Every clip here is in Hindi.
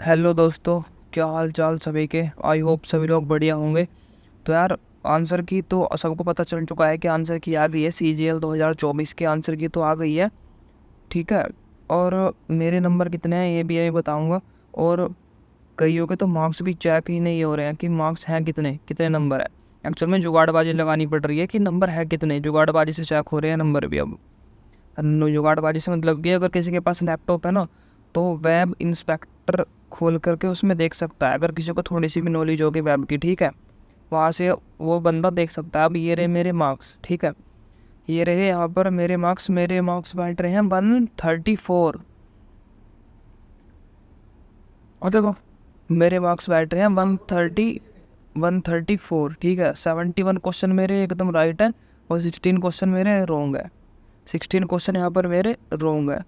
हेलो दोस्तों, क्या हाल चाल सभी के। आई होप सभी लोग बढ़िया होंगे। तो यार, आंसर की तो सबको पता चल चुका है कि आंसर की आ गई है। CGL 2024 के आंसर की तो आ गई है, ठीक है। और मेरे नंबर कितने हैं ये भी यही बताऊंगा। और कईयों के तो मार्क्स भी चेक ही नहीं हो रहे हैं कि मार्क्स हैं कितने कितने नंबर है। एक्चुअल में जुगाड़बाजी लगानी पड़ रही है कि नंबर है कितने, जुगाड़बाजी से चेक हो रहे हैं नंबर भी अब। जुगाड़बाजी से मतलब कि अगर किसी के पास लैपटॉप है ना, तो वेब इंस्पेक्टर खोल करके उसमें देख सकता है। अगर किसी को थोड़ी सी भी नॉलेज होगी वेब की, ठीक है, वहाँ से वो बंदा देख सकता है। अब ये रहे मेरे मार्क्स, ठीक है, ये रहे यहाँ पर मेरे मार्क्स बैठ रहे हैं 134। और देखो, मेरे मार्क्स बैठ रहे हैं 134, ठीक है। 71 क्वेश्चन मेरे एकदम राइट है और 16 क्वेश्चन मेरे रॉन्ग है। 16 क्वेश्चन यहाँ पर मेरे रॉन्ग है।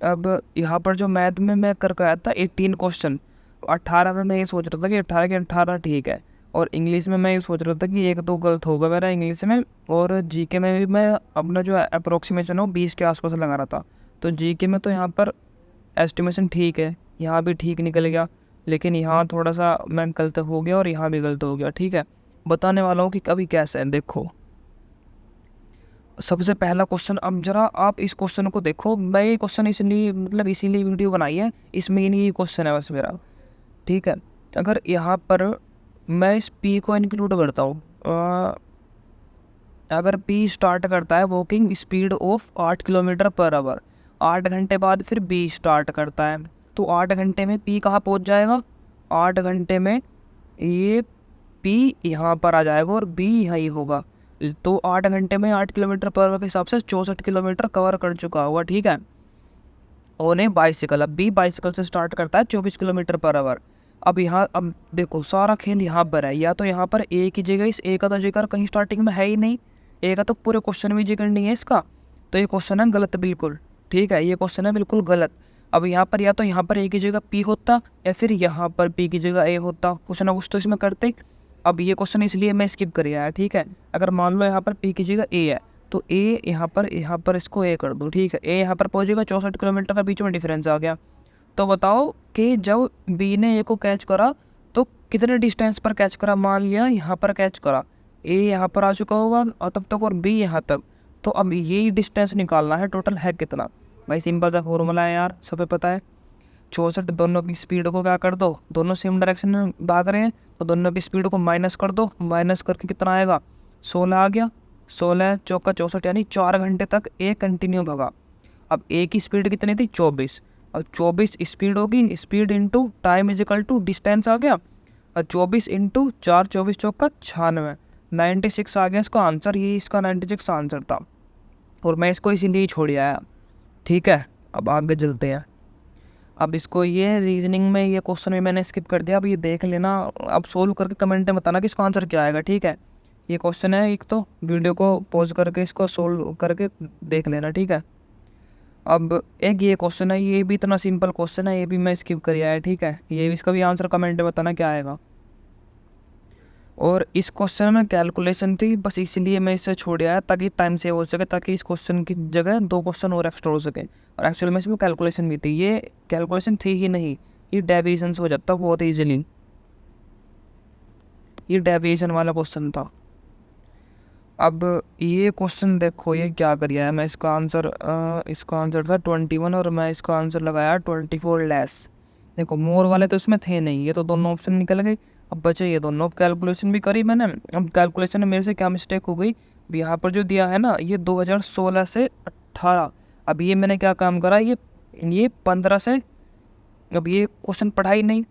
अब यहाँ पर जो मैथ में मैं करके आया था 18 क्वेश्चन, 18 में मैं ये सोच रहा था कि 18 के 18 ठीक है। और इंग्लिश में मैं ये सोच रहा था कि एक तो गलत होगा मेरा इंग्लिश में। और जीके में भी मैं अपना जो अप्रोक्सीमेशन हो 20 के आसपास लगा रहा था। तो जीके में तो यहाँ पर एस्टिमेशन ठीक है, यहाँ भी ठीक निकल गया। लेकिन यहाँ थोड़ा सा मैं गलत हो गया और यहाँ भी गलत हो गया, ठीक है। बताने वाला हूँ कि कभी कैसे है। देखो, सबसे पहला क्वेश्चन, अब जरा आप इस क्वेश्चन को देखो। मैं ये क्वेश्चन इसलिए मतलब इसीलिए वीडियो बनाई है, इसमें ये क्वेश्चन है बस मेरा, ठीक है। अगर यहाँ पर मैं इस पी को इंक्लूड करता हूँ, अगर पी स्टार्ट करता है walking speed of 8 kilometre per hour, 8 घंटे बाद फिर बी स्टार्ट करता है, तो 8 घंटे में पी कहाँ पहुँच जाएगा? 8 घंटे में ये पी यहाँ पर आ जाएगा और बी यहीं होगा। तो 8 घंटे में 8 किलोमीटर पर आवर के हिसाब से 64 किलोमीटर कवर कर चुका होगा, ठीक है। और ने बाइसिकल, अब बी बाइसिकल से स्टार्ट करता है 24 किलोमीटर पर आवर। अब देखो सारा खेल यहाँ पर है। या तो यहाँ पर ए की जगह, इस ए का तो जिक्र कहीं स्टार्टिंग में है ही नहीं, ए का तो पूरे क्वेश्चन में जिक्र नहीं है इसका। तो ये क्वेश्चन है गलत बिल्कुल, ठीक है, ये क्वेश्चन है बिल्कुल गलत। अब यहाँ पर या तो यहाँ पर ए की जगह पी होता या फिर यहाँ पर पी की जगह ए होता, कुछ ना कुछ तो इसमें करते। अब ये क्वेश्चन इसलिए मैं स्किप कर आया, ठीक है। अगर मान लो यहाँ पर पी की जगह ए है, तो ए यहाँ पर इसको ए कर दो, ठीक है। ए यहाँ पर पहुँचेगा, 64 किलोमीटर का बीच में डिफरेंस आ गया। तो बताओ कि जब बी ने ए को कैच करा तो कितने डिस्टेंस पर कैच करा? मान लिया यहाँ पर कैच करा, ए यहाँ पर आ चुका होगा और तब तक और बी यहाँ तक। तो अब यही डिस्टेंस निकालना है, टोटल है कितना। भाई सिंपल सा फॉर्मूला है यार, सब पता है। 64, दोनों की स्पीड को क्या कर दो, दोनों सेम डायरेक्शन में भाग रहे हैं तो दोनों की स्पीड को माइनस कर दो, माइनस करके कितना आएगा? 16 आ गया। 16 चौका 64, यानी 4 घंटे तक ए कंटिन्यू भगा। अब ए की स्पीड कितनी थी? 24। अब 24 स्पीड होगी, speed into time is equal to distance आ गया। और 24 इंटू 4, 24 चौका 96, 96 आ गया इसका आंसर। ये इसका 96 आंसर था और मैं इसको इसीलिए छोड़ आया, ठीक है। अब आगे चलते हैं। अब इसको ये रीजनिंग में ये क्वेश्चन भी मैंने स्किप कर दिया, अब ये देख लेना। अब सोल्व करके कमेंट में बताना कि इसका आंसर क्या आएगा, ठीक है। ये क्वेश्चन है एक, तो वीडियो को पॉज करके इसको सोल्व करके देख लेना, ठीक है। अब एक ये क्वेश्चन है, ये भी इतना सिंपल क्वेश्चन है, ये भी मैं स्किप कर आया, ठीक है। ये इसका भी आंसर कमेंट में बताना क्या आएगा। और इस क्वेश्चन में कैलकुलेशन थी, बस इसलिए मैं इसे छोड़ आया ताकि टाइम सेव हो सके, ताकि इस क्वेश्चन की जगह 2 क्वेश्चन और एक्स्ट्रा हो सके। और एक्चुअल में इसमें कैलकुलेशन भी थी, ये कैलकुलेशन थी ही नहीं, ये डेविएशन से हो जाता बहुत ईजिली। ये डेविएशन वाला क्वेश्चन था। अब ये क्वेश्चन देखो, ये क्या करिया है मैं, इसका आंसर था 21 और मैं इसका आंसर लगाया 24 लेस। देखो मोर वाले तो इसमें थे नहीं, ये तो दोनों ऑप्शन निकल गए। अब बचे ये दोनों। कैलकुलेशन भी करी मैंने। अब कैलकुलेशन में मेरे से क्या मिस्टेक हो गई, अब यहाँ पर जो दिया है ना, ये 2016 से 18। अब ये मैंने क्या काम करा, ये 15 से, अब ये क्वेश्चन पढ़ा ही नहीं।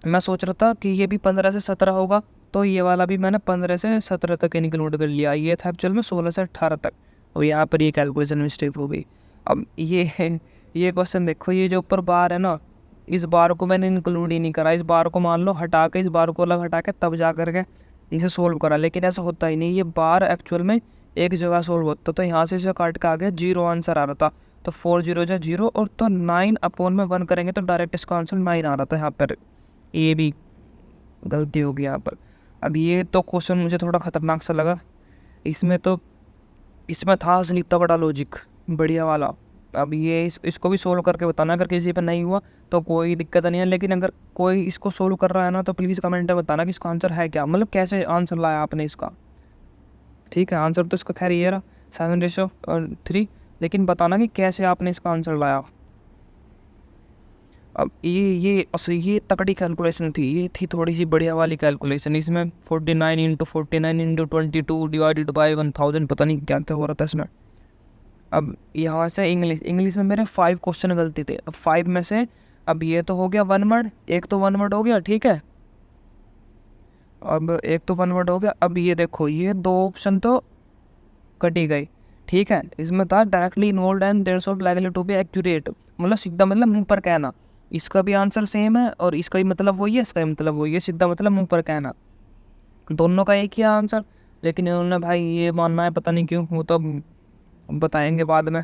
मैं सोच रहा था कि ये भी 15 से 17 होगा, तो ये वाला भी मैंने 15 से 17 तक इंक्लूड कर लिया। ये था एक्चुअल में 16 से 18 तक, और यहाँ पर ये कैलकुलेशन मिस्टेक हो गई। अब ये क्वेश्चन देखो, ये जो ऊपर बार है ना, इस बार को मैंने इंक्लूड ही नहीं करा। इस बार को मान लो हटा के, इस बार को अलग हटा के तब जा करके इसे सोल्व करा, लेकिन ऐसा होता ही नहीं। ये बार एक्चुअल में एक जगह सोल्व होता, तो यहाँ से इसे काट के आ गया 0 आंसर आ रहा था। तो 4 0 जा 0, और तो 9/1 करेंगे तो डायरेक्ट इसका आंसर 9 आ रहा था यहाँ पर। ये भी गलती होगी यहाँ पर। अब ये तो क्वेश्चन मुझे थोड़ा ख़तरनाक सा लगा। इसमें था असली तगड़ा लॉजिक, बढ़िया वाला। अब ये इसको भी सोल्व करके बताना, अगर किसी पे नहीं हुआ तो कोई दिक्कत नहीं है, लेकिन अगर कोई इसको सोल्व कर रहा है ना तो प्लीज़ कमेंट में बताना कि इसका आंसर है क्या, मतलब कैसे आंसर लाया आपने इसका। ठीक है, आंसर तो इसका खैर ये रहा 7:3, लेकिन बताना कि कैसे आपने इसका आंसर लाया। अब ये तकड़ी कैलकुलेशन थी, ये थी थोड़ी सी बढ़िया वाली कैलकुलेशन। इसमें 49 × 22 डिवाइडेड बाई 1000, पता नहीं क्या क्या हो रहा था इसमें। अब यहाँ से इंग्लिश में मेरे 5 क्वेश्चन गलती थे। अब 5 में से अब ये तो हो गया 1 वर्ड, एक तो 1 वर्ड हो गया, ठीक है। अब एक तो 1 वर्ड हो गया। अब ये देखो, ये 2 ऑप्शन तो कटी गई, ठीक है। इसमें था directly involve and there solve likely to be accurate, मतलब सीधा मतलब मुंह पर कहना। इसका भी आंसर सेम है और इसका भी मतलब वही है, इसका भी मतलब वही है, सीधा मतलब मुंह पर कहना। दोनों का एक ही आंसर, लेकिन इन्होंने भाई ये मानना है पता नहीं क्यों, वो तो बताएंगे बाद में।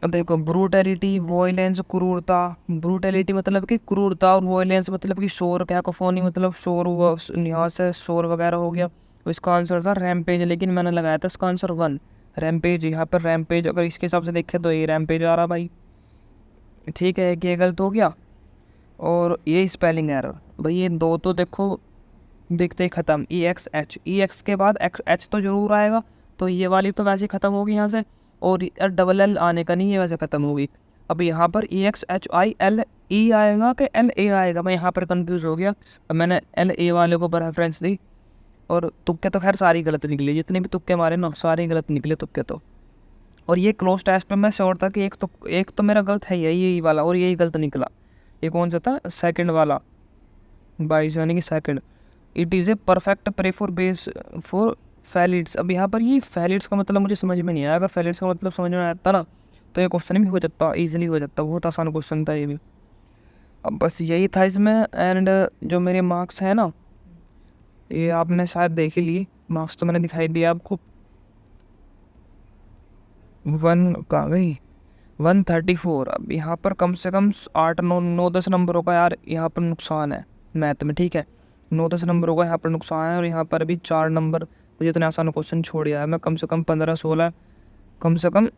देखो, ब्रूटैलिटी, वॉयलेंस, क्रूरता। ब्रूटैलिटी मतलब कि क्रूरता, और वॉयलेंस मतलब कि शोर, कैकोफोनी मतलब शोर, यहाँ से शोर वगैरह हो गया। तो इसका आंसर था रैम्पेज, लेकिन मैंने लगाया था इसका आंसर 1 रैम्पेज। यहाँ पर रैम्पेज अगर इसके हिसाब से देखें तो ये रैम्पेज आ रहा भाई, ठीक है। एक ये गलत हो गया और ये स्पेलिंग एरर भाई, ये 2 तो देखो दिखते ही ख़त्म। EX के बाद H तो ज़रूर आएगा, तो ये वाली तो वैसे ख़त्म होगी यहाँ से, और डबल L आने का नहीं है, वैसे ख़त्म होगी। अब यहाँ पर EXHILE आएगा कि LA आएगा, मैं यहाँ पर कंफ्यूज हो गया। अब मैंने LA वाले को रेफरेंस दी, और तुक्के तो खैर सारी गलत निकली, जितने भी तुक्के मारे ना सारे गलत निकले तुक्के तो। और ये क्लोज टेस्ट में मैं श्योर था कि एक तो मेरा गलत है यही वाला, और यही गलत निकला। ये कौन सा था? सेकंड वाला, 22 यानी कि second. It is a perfect prey for base for फैलिड्स। अब यहाँ पर ये फैलिड्स का मतलब मुझे समझ में नहीं आया। अगर फैलिड्स का मतलब समझ में आता ना तो ये क्वेश्चन भी हो जाता, ईजिली हो जाता, बहुत आसान क्वेश्चन था ये भी। अब बस यही था इसमें। एंड जो मेरे मार्क्स हैं ना, ये आपने शायद देख ही लिए, मार्क्स तो मैंने दिखाई दिया आपको। 1 कहाँ गई? 134। अब यहाँ पर कम से कम 8 9 10 नंबरों का यार यहाँ पर नुकसान है मैथ में, ठीक है। 9 10 नंबरों का यहाँ पर नुकसान है, और यहाँ पर भी 4 नंबर मुझे इतने आसान क्वेश्चन छोड़ दिया है। मैं कम से कम 15 16 कम से कम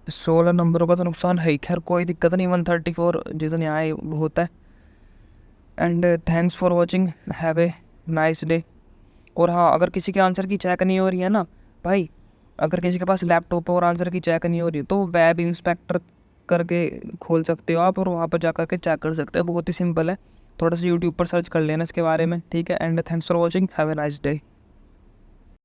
16 नंबरों का तो नुकसान है ही। खैर कोई दिक्कत नहीं, 134 जितने आए बहुत है। And thanks for watching, have a nice day. और हाँ, अगर किसी के आंसर की चेक नहीं हो रही है ना भाई, अगर किसी के पास लैपटॉप है और आंसर की चेक नहीं हो रही है तो वेब इंस्पेक्टर करके खोल सकते हो आप, और वहाँ पर जा कर के चेक कर सकते हो। बहुत ही सिंपल है, थोड़ा सा यूट्यूब पर सर्च कर लेना इसके बारे में, ठीक है। And thanks for watching, have a nice day.